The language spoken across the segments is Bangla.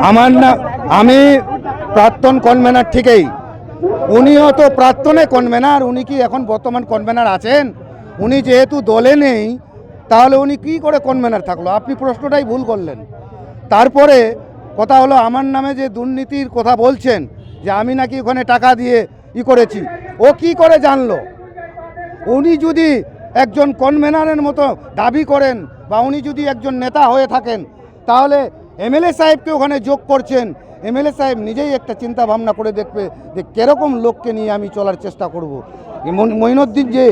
আমার না, আমি প্রাক্তন কনভেনার ঠিকই, উনিও তো প্রাক্তনে কনভেনার, উনি কি এখন বর্তমান কনভেনার আছেন? উনি যেহেতু দলে নেই, তাহলে উনি কি করে কনভেনার থাকলো? আপনি প্রশ্নটাই ভুল করলেন। তারপরে কথা হলো, আমার নামে যে দুর্নীতির কথা বলছেন, যে আমি নাকি ওখানে টাকা দিয়ে করেছি, ও কি করে জানলো? উনি যদি একজন কনভেনারের মতো দাবি করেন, বা উনি যদি একজন নেতা হয়ে থাকেন, তাহলে এমএলএ সাহেবকে ওখানে যোগ করছেন। এমএলএ সাহেব নিজেই একটা চিন্তা ভাবনা করে দেখবে যে কীরকম লোককে নিয়ে আমি চলার চেষ্টা করব। মঈনুদ্দিন যে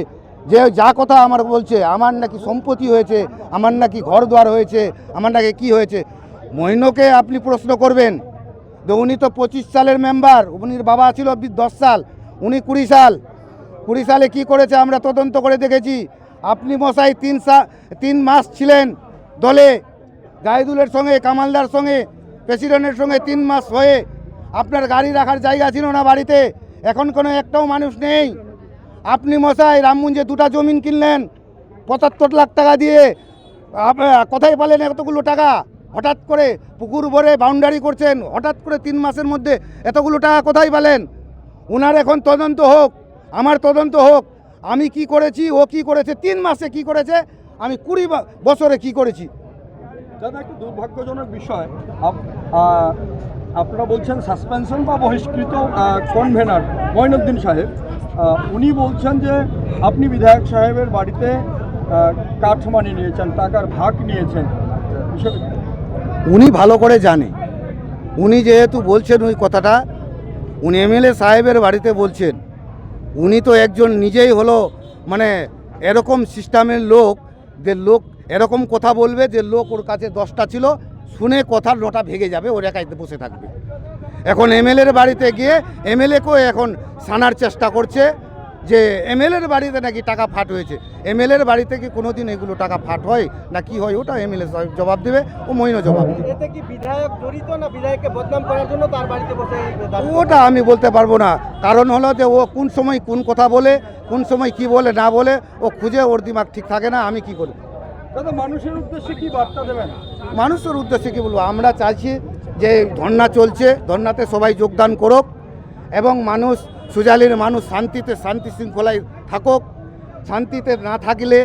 যে যা কথা আমার বলছে, আমার নাকি সম্পত্তি হয়েছে, আমার নাকি ঘর দুয়ার হয়েছে, আমার নাকি কি হয়েছে, মঈনকে আপনি প্রশ্ন করবেন। তো উনি তো 25 সালের মেম্বার, উনির বাবা ছিল 10 সাল, উনি 20 সালে কি করেছে আমরা তদন্ত করে দেখেছি। আপনি মশাই 3 মাস ছিলেন দলে, জাহিদুলের সঙ্গে, কামালদার সঙ্গে, প্রেসিডেন্টের সঙ্গে 3 মাস হয়ে আপনার গাড়ি রাখার জায়গা ছিল না বাড়িতে, এখন কোনো একটাও মানুষ নেই। আপনি মশাই রামগঞ্জে 2টা জমিন কিনলেন 75 লাখ টাকা দিয়ে, কোথায় পেলেন এতগুলো টাকা? হঠাৎ করে পুকুর ভরে বাউন্ডারি করছেন, হঠাৎ করে 3 মাসের মধ্যে এতগুলো টাকা কোথায় পেলেন? ওনার এখন তদন্ত হোক, আমার তদন্ত হোক, আমি কি করেছি, ও কি করেছে, 3 মাসে কি করেছে, আমি 20 বছরে কি করেছি। দাদা, একটু দুর্ভাগ্যজনক বিষয়, আপনারা বলছেন সাসপেনশন বা বহিষ্কৃত কনভেনার মঈনুদ্দিন সাহেব, উনি বলছেন যে আপনি বিধায়ক সাহেবের বাড়িতে কাঠমানি নিয়েছেন, টাকার ভাগ নিয়েছেন। উনি ভালো করে জানে, উনি যেহেতু বলছেন ওই কথাটা, উনি এমএলএ সাহেবের বাড়িতে বলছেন, উনি তো একজন নিজেই হলো মানে এরকম সিস্টেমের লোক, যে লোক এরকম কথা বলবে যে লোক ওর কাছে 10টা ছিল, শুনে কথার লোটা ভেঙে যাবে, ওর একাই বসে থাকবে। এখন এমএলএর বাড়িতে গিয়ে এমএলএকেও এখন সানার চেষ্টা করছে যে এমএলএর বাড়িতে নাকি টাকা ফাট হয়েছে। এমএলএর বাড়িতে কি কোনোদিন এগুলো টাকা ফাট হয় না কি হয়, ওটা এমএলএ সাহেব জবাব দেবে, ও মঈনও জবাব দেবে। এতে কি বিধায়ক জড়িত, না বিধায়ককে বদনাম করার জন্য তার বাড়িতে বসে? ওটা আমি বলতে পারবো না, কারণ হলো যে ও কোন সময় কোন কথা বলে, কোন সময় কি বলে না বলে, ও খুঁজে, ওর দিমাগ ঠিক থাকে না, আমি কি করি। দাদা, মানুষের উদ্দেশ্যে কি বার্তা দেবেন? মানুষের উদ্দেশ্যে কি বলবো, আমরা চাইছি যে ধর্না চলছে, ধর্নাতে সবাই যোগদান করুক, এবং মানুষ সুজালির মানুষ শান্তি শৃঙ্খলায় থাকুক। শান্তিতে না থাকলে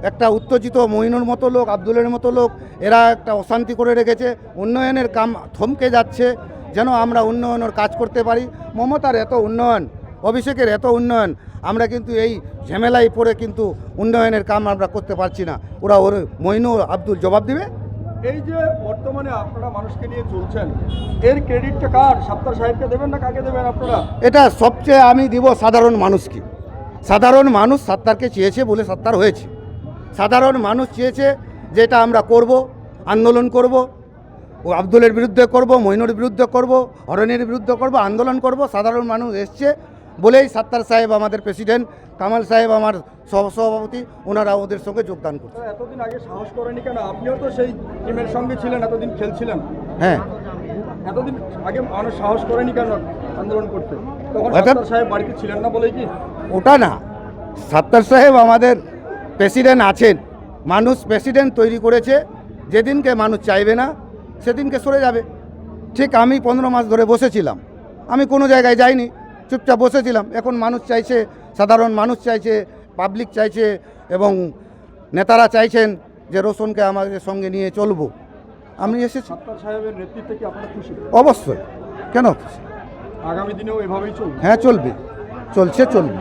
একটা উত্তেজিত মঈনুর মতো লোক, আব্দুলের মতো লোক, এরা একটা অশান্তি করে রেখেছে, উন্নয়নের কাম থমকে যাচ্ছে। যেন আমরা উন্নয়নের কাজ করতে পারি। মমতার এত উন্নয়ন, অভিষেকের এত উন্নয়ন, আমরা কিন্তু এই ঝামেলায় পড়ে কিন্তু উন্নয়নের কাম আমরা করতে পারছি না। ওরা ওর মঈনুর আব্দুল জবাব দেবে। এই যে বর্তমানে আপনারা মানুষকে নিয়ে চলছেন, এর ক্রেডিটটা কার? সাত্তার সাহেবকে দেবেন না কাকে দেবেন আপনারা? এটা সবচেয়ে আমি দিব সাধারণ মানুষকে। সাধারণ মানুষ সাত্তারকে চেয়েছে বলে সাত্তার হয়েছে। সাধারণ মানুষ চেয়েছে যে এটা আমরা করব, আন্দোলন করব, ও আব্দুলের বিরুদ্ধে করব, মঈনুর বিরুদ্ধে করব, হরনের বিরুদ্ধে করব, আন্দোলন করব। সাধারণ মানুষ এসছে বলেই সাত্তার সাহেব আমাদের প্রেসিডেন্ট, কামাল সাহেব আমার সহসভাপতি, ওনারা ওদের সঙ্গে যোগদান করছে। এতদিন আগে সাহস করেনি কেন? আপনিও তো সেই টিমের সঙ্গে ছিলেন, এতদিন খেলছিলেন। হ্যাঁ, এতদিন আগে মানুষ সাহস করেনি কেন আন্দোলন করতে? তখন অর্থাৎ সাত্তার সাহেব বাড়িতে ছিলেন না বলেই কি? ওটা না, সাত্তার সাহেব আমাদের প্রেসিডেন্ট আছেন। মানুষ প্রেসিডেন্ট তৈরি করেছে, যেদিনকে মানুষ চাইবে না সেদিনকে সরে যাবে। ঠিক আমি 15 মাস ধরে বসেছিলাম, আমি কোনো জায়গায় যাইনি, চুপচাপ বসেছিলাম। এখন মানুষ চাইছে, সাধারণ মানুষ চাইছে, পাবলিক চাইছে, এবং নেতারা চাইছেন যে রোশনকে আমাদের সঙ্গে নিয়ে চলবো। আমি এসেছি। সাত্তার সাহেবের নেতৃত্বে কি আপনারা খুশি? অবশ্যই, কেন খুশি? আগামী দিনেও এভাবেই চলবে? হ্যাঁ, চলবে, চলছে, চলবে।